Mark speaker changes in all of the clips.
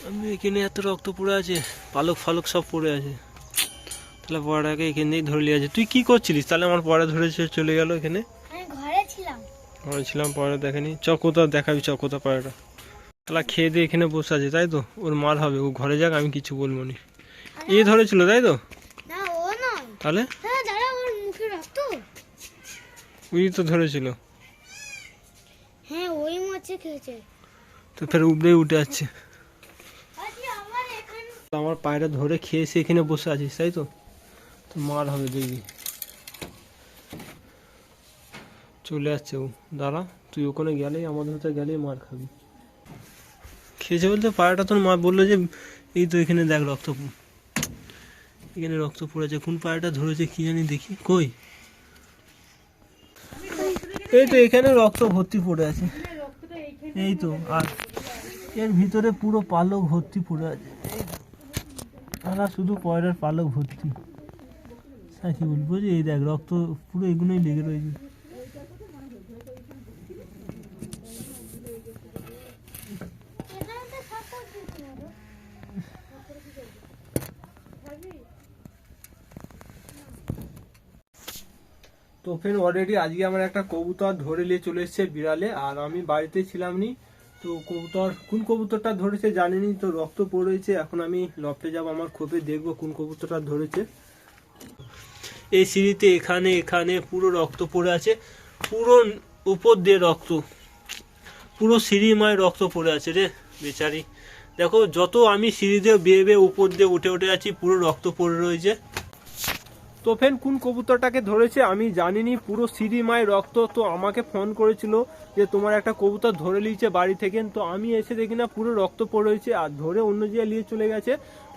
Speaker 1: আমি এখানে এত রক্ত পড়ে আছে, পালক ফালক সব পড়ে আছে। তাহলে পড়াটাকে এখান থেকেই ধরে নিয়ে আছে। তুই কি করছিলিস তাহলে? আমার পড়া ধরেছে চলে গেল এখানে। ঘরে ছিলাম, পড়া দেখেনি। চ কোথাও দেখাবি, চ কোথাও পড়াটা। তাহলে খেয়ে দিয়ে এখানে বসে আছে তাই তো? ওর মার হবে, ও ঘরে যাক, আমি কিছু বলবো নি। এ ধরেছিল তাই তো? তাহলে ওই তো ধরেছিল।
Speaker 2: হ্যাঁ ওই মাছে খেয়েছে।
Speaker 1: তো ফের উপরে উঠে যাচ্ছে। আমার পায়রা ধরে খেয়েছে, এখানে বসে আছিস তাই তো? তো মার হবে দেখবি। চলে যাচ্ছে ও, দাঁড়া তুই ওখানে গেলেই, আমাদের হাতে গেলেই মার খাবি। খেয়েছে বলতে পায়রাটা তোর মা বললো যে এই তো এখানে দেখ রক্ত, এখানে রক্ত পড়েছে। কোন পায়রাটা ধরেছে কি জানি, দেখি কই। এই তো এখানে রক্ত ভর্তি পড়ে আছে, এই তো। আর এর ভিতরে পুরো পালক ভর্তি পড়ে আছে, সারা শুধু পয়রার পালক ভর্তি। কি বলবো যে এই দেখ রক্ত পুরো এগুলোই লেগে রয়েছে। তো ফ্রেন্ড অলরেডি আজকে আমার একটা কবুতর ধরে নিয়ে চলে এসেছে বিড়ালে, আর আমি বাড়িতে ছিলাম নি। তো কবুতর কোন কবুতরটা ধরেছে জানিনি, তো রক্ত পড়েছে। এখন আমি লফটে যাবো, আমার খোপে দেখবো কোন কবুতরটা ধরেছে। এই সিঁড়িতে এখানে এখানে পুরো রক্ত পড়ে আছে, পুরো উপর দিয়ে রক্ত, পুরো সিঁড়িময় রক্ত পড়ে আছে রে বেচারি। দেখো যত আমি সিঁড়ি দিয়ে বেয়ে বেয়ে উপর দিয়ে উঠে উঠে যাচ্ছি, পুরো রক্ত পড়ে রয়েছে। তো ফ্রেন্ড কোন কবুতরটাকে ধরেছে আমি জানিনি, পুরো সিঁড়িময় রক্ত। তো আমাকে ফোন করেছিল যে তোমার একটা কবুতর ধরে নিয়েছে বাড়ি থেকে। তো আমি এসে দেখি না পুরো রক্ত পড়ে রয়েছে, আর ধরে অন্য জায়গায় নিয়ে চলে গেছে।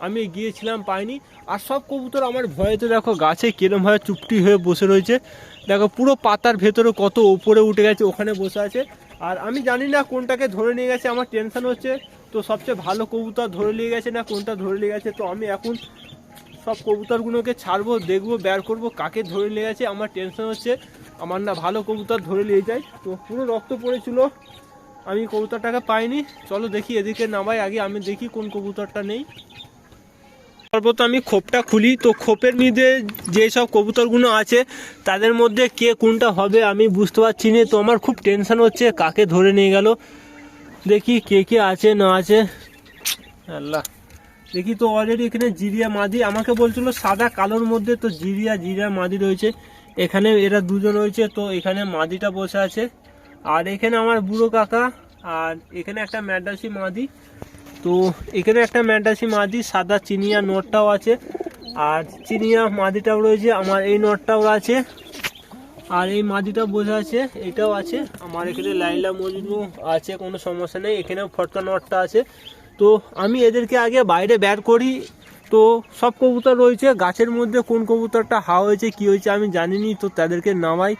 Speaker 1: আমি গিয়েছিলাম পাইনি। আর সব কবুতর আমার ভয়েতে দেখো গাছে কিরমভাবে চুপটি হয়ে বসে রয়েছে। দেখো পুরো পাতার ভেতরে কত উপরে উঠে গেছে, ওখানে বসে আছে। আর আমি জানি না কোনটাকে ধরে নিয়ে গেছে, আমার টেনশন হচ্ছে। তো সবচেয়ে ভালো কবুতর ধরে নিয়ে গেছে না কোনটা ধরে নিয়ে গেছে। তো আমি এখন সব কবুতরগুলোকে ছাড়বো, দেখবো, বের করবো কাকে ধরে নিয়ে গেছে। আমার টেনশন হচ্ছে আমার না ভালো কবুতর ধরে নিয়ে যায়। তো পুরো রক্ত পড়েছিল, আমি কবুতরটাকে পাইনি। চলো দেখি এদিকে নামাই আগে, আমি দেখি কোন কবুতরটা নেই। তারপর তো আমি খোপটা খুলি, তো খোপের মধ্যে যেসব কবুতরগুলো আছে তাদের মধ্যে কে কোনটা হবে আমি বুঝতে পারছি না। তো আমার খুব টেনশন হচ্ছে কাকে ধরে নিয়ে গেল। দেখি কে কে আছে না আছে, আল্লাহ। দেখি তো অলরেডি এখানে জিরিয়া মাদি, আমাকে বলছিল সাদা কালোর মধ্যে, তো জিরিয়া মাদি রয়েছে এখানে। এরা দুজন রয়েছে, তো এখানে মাদিটা বসে আছে। আর এখানে আমার বুড়ো কাকা, আর এখানে একটা ম্যাডাসি মাদি। তো এখানে একটা ম্যাডাসি মাদি, সাদা চিনিয়া নটটাও আছে। আর চিনিয়া মাদিটাও রয়েছে, আমার এই নটটাও আছে। আর এই মাদিটা বসে আছে, এটাও আছে। আমার এখানে লাইলা মজনু আছে, কোনো সমস্যা নেই। এখানেও ফটকা নটটা আছে। তো আমি এদেরকে আগে বাইরে বের করি। তো সব কবুতর রয়েছে গাছের মধ্যে, কোন কবুতরটা হাওয়া হয়েছে কি হয়েছে আমি জানিনি। তো তাদেরকে নামাই,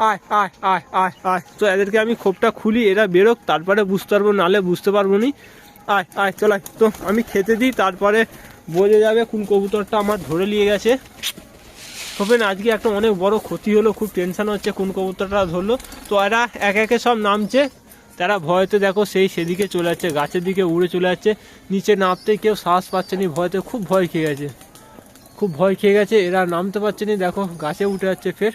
Speaker 1: আয় আয় আয় আয় আয়। তো এদেরকে আমি খোপটা খুলি, এরা বেরোক, তারপরে বুঝতে পারবো, নাহলে বুঝতে পারবো নি। আয় আয় চলাই। তো আমি খেতে দিই, তারপরে বোঝা যাবে কোন কবুতরটা আমার ধরে নিয়ে গেছে। তবে না আজকে একটা অনেক বড় ক্ষতি হলো, খুব টেনশন হচ্ছে কোন কবুতরটা ধরলো। তো এরা একে একে সব নামছে, তারা ভয়তে দেখো সেদিকে চলে যাচ্ছে, গাছের দিকে উড়ে চলে যাচ্ছে। নিচে নামতে কেউ সাহস পাচ্ছে না, ভয়তে খুব ভয় খেয়ে গেছে, খুব ভয় খেয়ে গেছে। এরা নামতে পারছে না, দেখো গাছে উঠে যাচ্ছে ফের।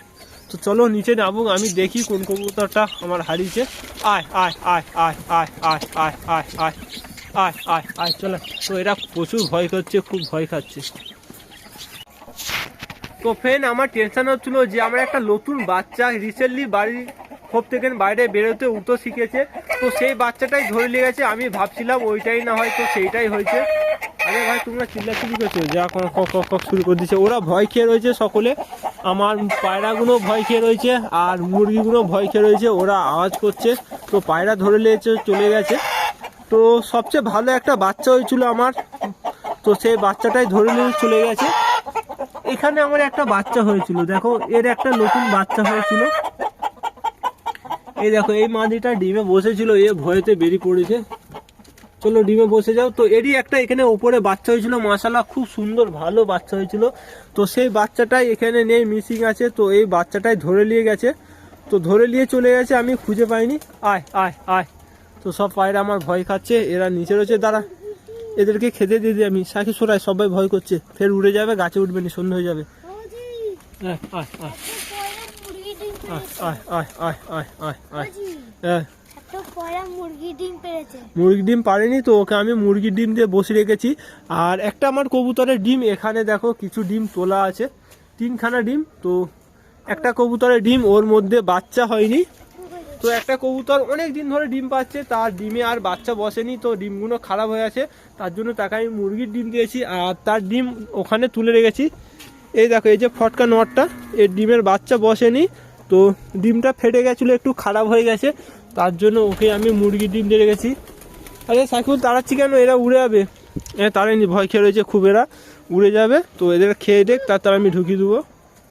Speaker 1: তো চলো নিচে নামবো, আমি দেখি কোন কবুতরটা আমার হারিয়েছে। আয় আয় আয় আয় আয় আয় আয় আয় আয় আয় আয় আয় চলো। তো এরা প্রচুর ভয় করছে, খুব ভয় খাচ্ছে। তো ফ্রেন্ড আমার টেনশন হচ্ছিল যে আমার একটা নতুন বাচ্চা রিসেন্টলি বাড়ির খোপ থেকে বাইরে বেরোতে উঠতে শিখেছে। তো সেই বাচ্চাটাই ধরে নিয়ে গেছে, আমি ভাবছিলাম ওইটাই না হয়, তো সেইটাই হয়েছে। আরে ভাই তোমরা চিল্লাচিল্লি করছো, যা কক শুরু করে দিচ্ছে। ওরা ভয় খেয়ে রয়েছে সকলে, আমার পায়রাগুলো ভয় খেয়ে রয়েছে, আর মুরগিগুলো ভয় খেয়ে রয়েছে, ওরা আওয়াজ করছে। তো পায়রা ধরে নিয়েছে চলে গেছে। তো সবচেয়ে ভালো একটা বাচ্চা হয়েছিল আমার, তো সেই বাচ্চাটাই ধরে নিয়ে চলে গেছে। এখানে আমার একটা বাচ্চা হয়েছিল, দেখো এর একটা নতুন বাচ্চা হয়েছিল। এই দেখো এই মাদিটা ডিমে বসেছিল, এ ভয়েতে বেরিয়ে পড়েছে। চলো ডিমে বসে যাও। তো এরই একটা এখানে উপরে বাচ্চা হয়েছিল, মাশাআল্লাহ খুব সুন্দর ভালো বাচ্চা হয়েছিল। তো সেই বাচ্চাটাই এখানে নেই, মিসিং আছে। তো এই বাচ্চাটাই ধরে নিয়ে গেছে, তো ধরে নিয়ে চলে গেছে, আমি খুঁজে পাইনি। আয় আয় আয়। তো সব পায়রা আমার ভয় খাচ্ছে, এরা নিচে রয়েছে, দাঁড়া এদেরকে খেতে দিয়ে দিই আমি। সাইকে সরাই, সবাই ভয় করছে, ফের উড়ে যাবে, গাছে উঠবে না, সন্ধ্যা হয়ে যাবে। আয় আয় আয় আয় আয় আয় আয় আয় আয়। হ্যাঁ মুরগি ডিম পারেনি তো, ওকে আমি মুরগির ডিম দিয়ে বসে রেখেছি। আর একটা আমার কবুতরের ডিম এখানে দেখো, কিছু ডিম তোলা আছে, 3খানা ডিম। তো একটা কবুতরের ডিম, ওর মধ্যে বাচ্চা হয়নি। তো একটা কবুতর অনেক দিন ধরে ডিম পাচ্ছে, তার ডিমে আর বাচ্চা বসেনি, তো ডিমগুলো খারাপ হয়ে আছে, তার জন্য তাকে আমি মুরগির ডিম দিয়েছি। আর তার ডিম ওখানে তুলে রেখেছি। এই দেখো, এই যে ফটকা নটটা, এর ডিমের বাচ্চা বসেনি, তো ডিমটা ফেটে গেছিলো, একটু খারাপ হয়ে গেছে, তার জন্য ওকে আমি মুরগির ডিম দিয়ে রেখেছি। আরে সাইকুল তাড়াচ্ছি কেন, এরা উড়ে যাবে। তাড়াইনি, ভয় খেয়ে রয়েছে খুব, এরা উড়ে যাবে। তো এদের খেয়ে দেখ, তারপর আমি ঢুকিয়ে দেবো।